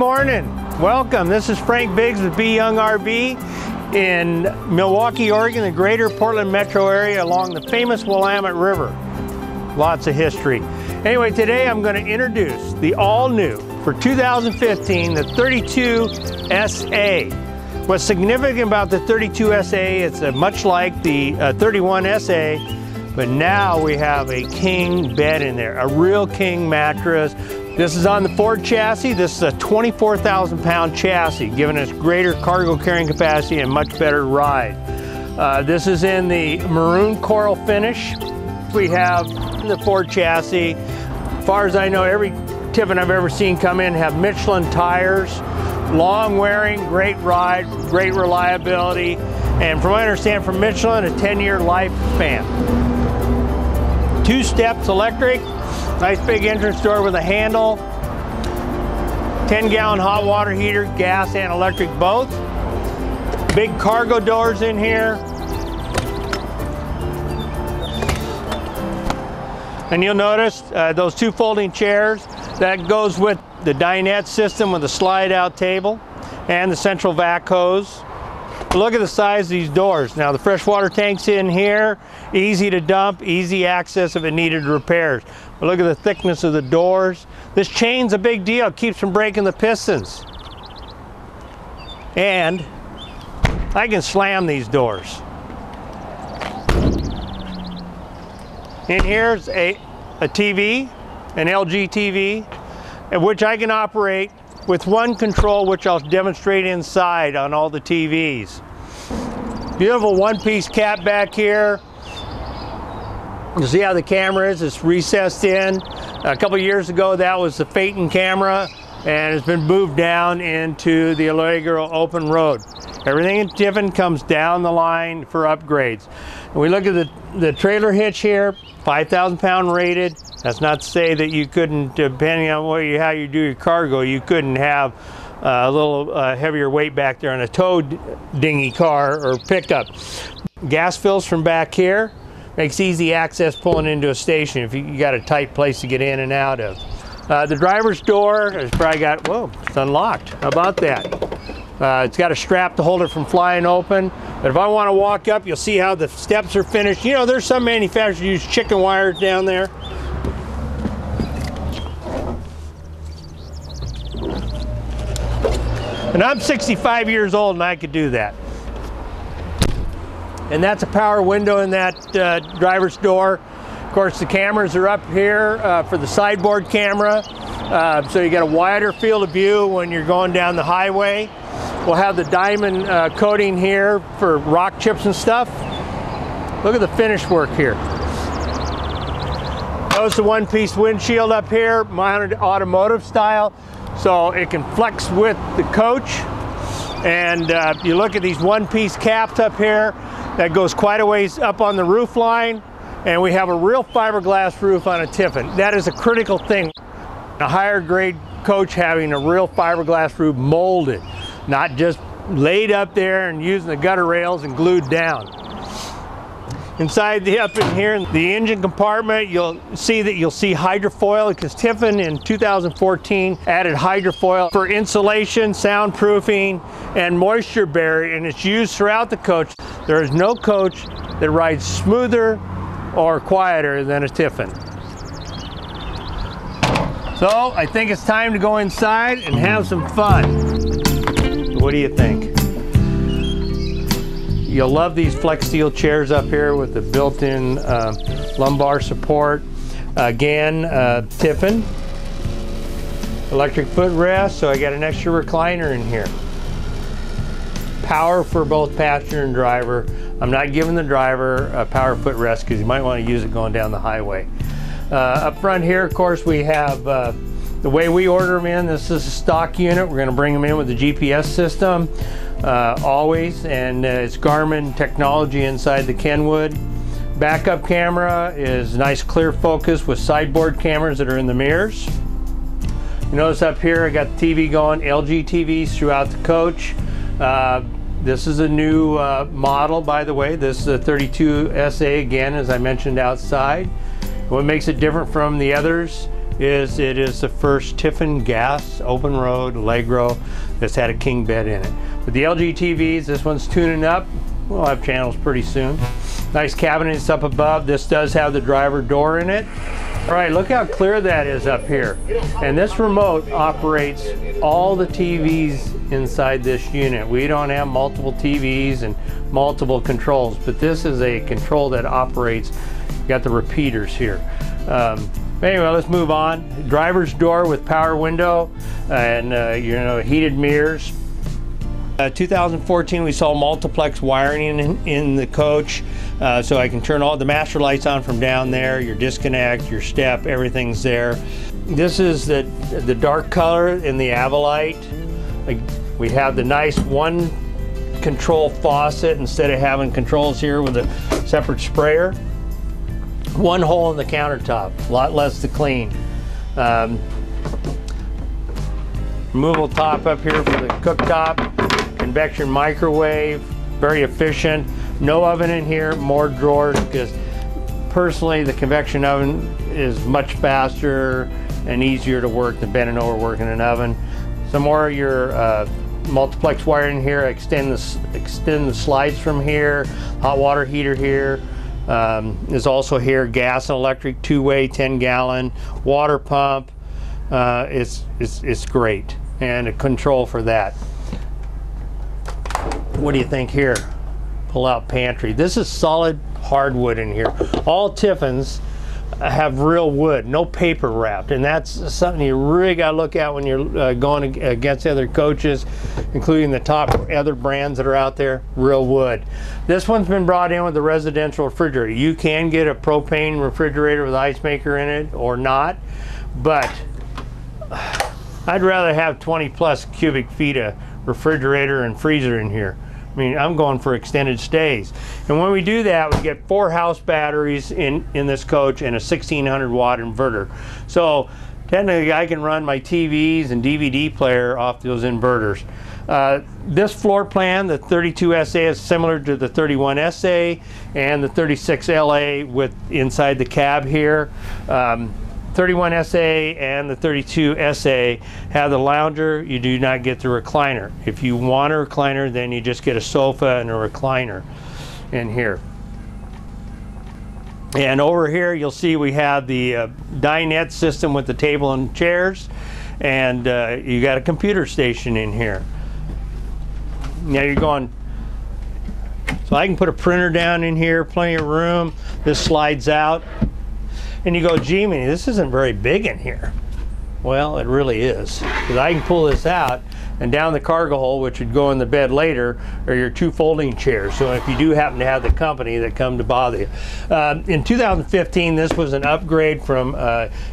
morning. Welcome. This is Frank Biggs with B. Young RV in Milwaukie, Oregon, the greater Portland metro area along the famous Willamette River. Lots of history. Anyway, today I'm going to introduce the all-new, for 2015, the 32 SA. What's significant about the 32 SA, it's much like the 31 SA, but now we have a king bed in there, a real king mattress. This is on the Ford chassis. This is a 24,000 pound chassis, giving us greater cargo carrying capacity and much better ride. This is in the maroon coral finish. We have the Ford chassis. As far as I know, every Tiffin I've ever seen come in have Michelin tires, long wearing, great ride, great reliability, and from what I understand from Michelin, a 10-year lifespan. 2 steps electric. Nice big entrance door with a handle, 10-gallon hot water heater, gas and electric both. Big cargo doors in here. And you'll notice those 2 folding chairs, that goes with the dinette system with a slide-out table and the central vac hose. Look at the size of these doors. Now the freshwater tank's in here, easy to dump, easy access if it needed repairs. But look at the thickness of the doors. This chain's a big deal, it keeps from breaking the pistons. And I can slam these doors. In here's a TV, an LG TV, which I can operate with one control, which I'll demonstrate inside on all the TVs. Beautiful one-piece cap back here. You see how the camera is, it's recessed in. A couple years ago that was the Phaeton camera, and it's been moved down into the Allegro open road. Everything in Tiffin comes down the line for upgrades. And we look at the trailer hitch here, 5,000 pound rated. That's not to say that you couldn't, depending on how you do your cargo, you couldn't have a little heavier weight back there on a tow dinghy car or pickup. Gas fills from back here. Makes easy access pulling into a station if you got a tight place to get in and out of. The driver's door has probably got, whoa, it's unlocked. How about that? It's got a strap to hold it from flying open. But if I want to walk up, you'll see how the steps are finished. You know, there's some manufacturers use chicken wires down there. And I'm 65 years old and I could do that. And that's a power window in that driver's door. Of course, the cameras are up here for the sideboard camera. So you got a wider field of view when you're going down the highway. We'll have the diamond coating here for rock chips and stuff. Look at the finish work here. Notice the one-piece windshield up here, mounted automotive style, so it can flex with the coach. And you look at these one-piece caps up here, that goes quite a ways up on the roof line, and we have a real fiberglass roof on a Tiffin. That is a critical thing. A higher grade coach having a real fiberglass roof molded, not just laid up there and using the gutter rails and glued down. Inside up in here, the engine compartment, you'll see hydrofoil, because Tiffin in 2014 added hydrofoil for insulation, soundproofing, and moisture barrier, and it's used throughout the coach. There is no coach that rides smoother or quieter than a Tiffin. So I think it's time to go inside and have some fun. What do you think? You'll love these flex steel chairs up here with the built-in lumbar support. Again, Tiffin. Electric footrest, so I got an extra recliner in here. Power for both passenger and driver. I'm not giving the driver a power footrest because you might want to use it going down the highway. Up front here, of course, we have the way we order them in. This is a stock unit. We're going to bring them in with the GPS system always, and it's Garmin technology inside the Kenwood. Backup camera is nice clear focus with sideboard cameras that are in the mirrors. You notice up here I got the TV going, LG TVs throughout the coach. This is a new model, by the way. This is a 32 SA again, as I mentioned outside. What makes it different from the others is it is the first Tiffin gas open road Allegro that's had a king bed in it. With the LG TVs, this one's tuning up. We'll have channels pretty soon. Nice cabinets up above. This does have the driver door in it. All right, look how clear that is up here. And this remote operates all the TVs inside this unit. We don't have multiple TVs and multiple controls, but this is a control that operates. You got the repeaters here. Anyway, let's move on. Driver's door with power window and you know, heated mirrors. 2014 we saw multiplex wiring in the coach, so I can turn all the master lights on from down there, your disconnect, your step, everything's there. This is the dark color in the Avalite. We have the nice one control faucet instead of having controls here with a separate sprayer. One hole in the countertop, a lot less to clean. Removable top up here for the cooktop. Convection microwave, very efficient. No oven in here, more drawers, because personally the convection oven is much faster and easier to work than bending over working an oven. Some more of your multiplex wiring here. Extend the slides from here. Hot water heater here is also here. Gas and electric two-way 10-gallon water pump. It's great, and a control for that. What do you think here? Pull out pantry. This is solid hardwood in here. All Tiffins have real wood, no paper wrapped, and that's something you really got to look at when you're going against other coaches, including the top other brands that are out there. Real wood. This one's been brought in with the residential refrigerator. You can get a propane refrigerator with ice maker in it or not, but I'd rather have 20 plus cubic feet of refrigerator and freezer in here. I mean, I'm going for extended stays. And when we do that, we get 4 house batteries in this coach and a 1600 watt inverter. So technically I can run my TVs and DVD player off those inverters. This floor plan, the 32SA, is similar to the 31SA and the 36LA with inside the cab here. 31SA and the 32SA have the lounger. You do not get the recliner. If you want a recliner, then you just get a sofa and a recliner in here. And over here you'll see we have the dinette system with the table and chairs, and you got a computer station in here. Now you're going, so I can put a printer down in here, plenty of room. This slides out. And you go, gee, man, this isn't very big in here. Well, it really is, because I can pull this out, and down the cargo hole, which would go in the bed later, are your 2 folding chairs. So if you do happen to have the company that come to bother you. In 2015, this was an upgrade from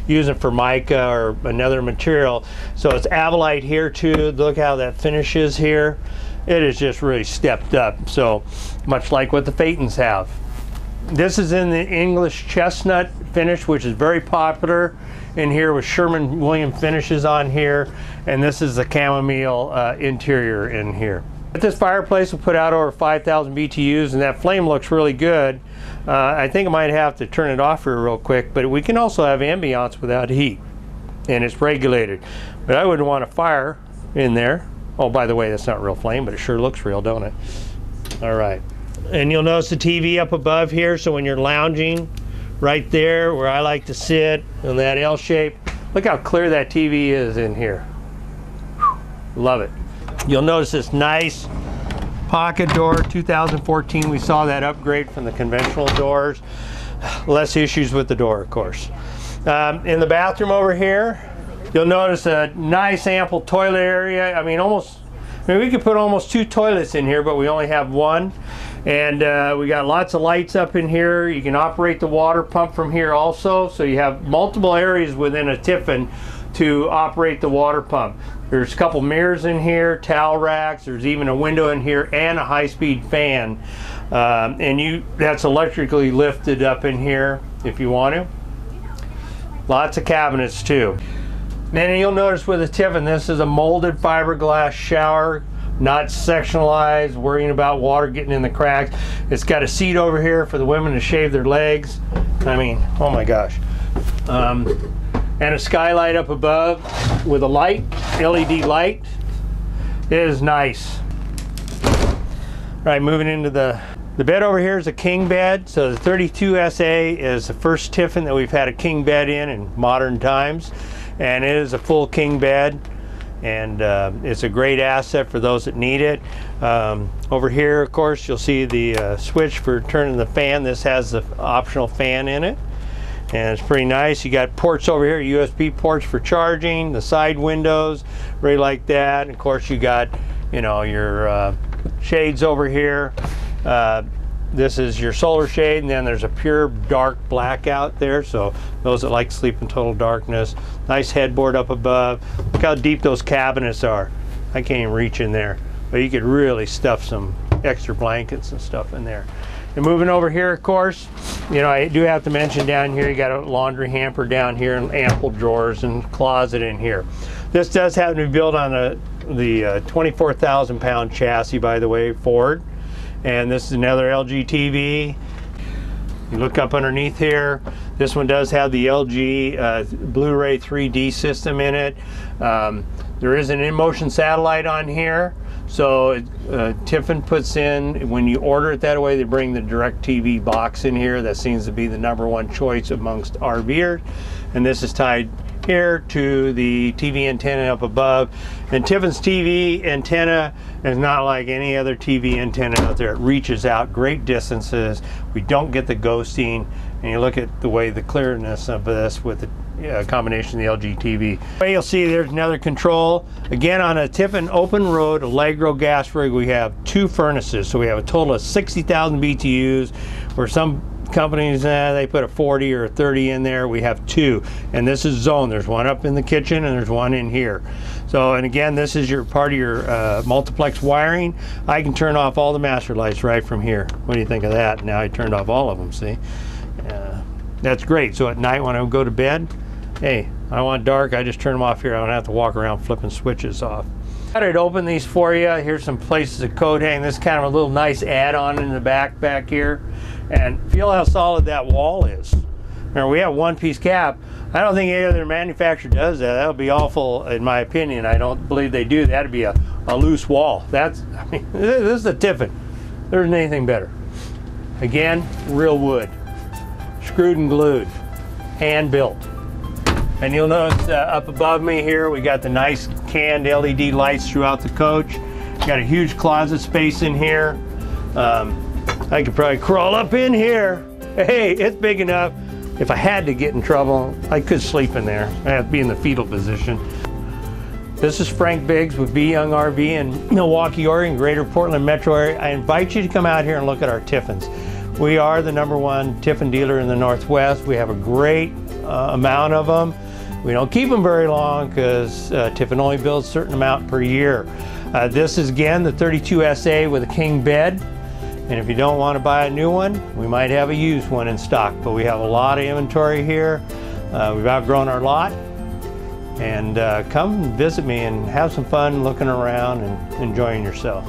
using Formica or another material. So it's Avalite here too. Look how that finishes here. It is just really stepped up. So much like what the Phaetons have. This is in the English chestnut finish, which is very popular in here with Sherman-Williams finishes on here. And this is the chamomile interior in here. At this fireplace, we'll put out over 5,000 BTUs, and that flame looks really good. I think I might have to turn it off here real quick, but we can also have ambiance without heat, and it's regulated. But I wouldn't want a fire in there. Oh, by the way, that's not real flame, but it sure looks real, don't it? All right. And you'll notice the TV up above here, so when you're lounging right there where I like to sit in that L shape, look how clear that TV is in here. Love it. You'll notice this nice pocket door. 2014 we saw that upgrade from the conventional doors. Less issues with the door, of course. In the bathroom over here, you'll notice a nice ample toilet area. I mean, we could put almost 2 toilets in here, but we only have 1. And we got lots of lights up in here. You can operate the water pump from here also. So you have multiple areas within a Tiffin to operate the water pump. There's a couple mirrors in here, towel racks. There's even a window in here and a high-speed fan. And that's electrically lifted up in here if you want to. Lots of cabinets too. And you'll notice with the Tiffin, this is a molded fiberglass shower. Not sectionalized, worrying about water getting in the cracks. It's got a seat over here for the women to shave their legs. I mean, oh my gosh. and a skylight up above with a light, LED light. It is nice. All right, moving into the bed over here is a king bed. So the 32SA is the first Tiffin that we've had a king bed in modern times, and it is a full king bed, and it's a great asset for those that need it. Over here, of course, you'll see the switch for turning the fan. This has the optional fan in it, and it's pretty nice. You got ports over here, USB ports for charging, the side windows, really like that. And of course, you got, you know, your shades over here. This is your solar shade, and then there's a pure dark blackout there, so those that like to sleep in total darkness. Nice headboard up above. Look how deep those cabinets are. I can't even reach in there, but you could really stuff some extra blankets and stuff in there. And moving over here, of course, you know, I do have to mention down here, you got a laundry hamper down here and ample drawers and closet in here. This does happen to be built on the 24,000 pound chassis, by the way, Ford. And this is another LG TV. You look up underneath here. This one does have the LG Blu-ray 3D system in it. There is an in-motion satellite on here. So Tiffin puts in, when you order it that way, they bring the DirecTV box in here. That seems to be the #1 choice amongst RVers. And this is tied here to the TV antenna up above. And Tiffin's TV antenna is not like any other TV antenna out there. It reaches out great distances. We don't get the ghosting. And you look at the way the clearness of this with the combination of the LG TV. You'll see there's another control. Again, on a Tiffin open road Allegro gas rig, we have 2 furnaces. So we have a total of 60,000 BTUs, where some companies, they put a 40 or a 30 in there. We have 2, and this is zone. There's one up in the kitchen and there's one in here. So, and again, this is your part of your multiplex wiring. I can turn off all the master lights right from here. What do you think of that? Now I turned off all of them, see? That's great. So at night when I go to bed, hey, I want dark, I just turn them off here. I don't have to walk around flipping switches off. I thought I'd open these for you. Here's some places of coat hang. This is kind of a little nice add-on in the back here. And feel how solid that wall is. Remember, we have one-piece cap. I don't think any other manufacturer does that. That would be awful, in my opinion. I don't believe they do. That'd be a loose wall. That's, I mean, this is a Tiffin. There isn't anything better. Again, real wood. Screwed and glued. Hand built. And you'll notice up above me here, we got the nice canned LED lights throughout the coach. Got a huge closet space in here. I could probably crawl up in here. Hey, it's big enough. If I had to get in trouble, I could sleep in there. I have to be in the fetal position. This is Frank Biggs with B. Young RV in Milwaukie, Oregon, Greater Portland metro area. I invite you to come out here and look at our Tiffins. We are the #1 Tiffin dealer in the Northwest. We have a great amount of them. We don't keep them very long because Tiffin only builds a certain amount per year. This is again the 32SA with a king bed. And if you don't want to buy a new one, we might have a used one in stock, but we have a lot of inventory here. We've outgrown our lot. And come visit me and have some fun looking around and enjoying yourself.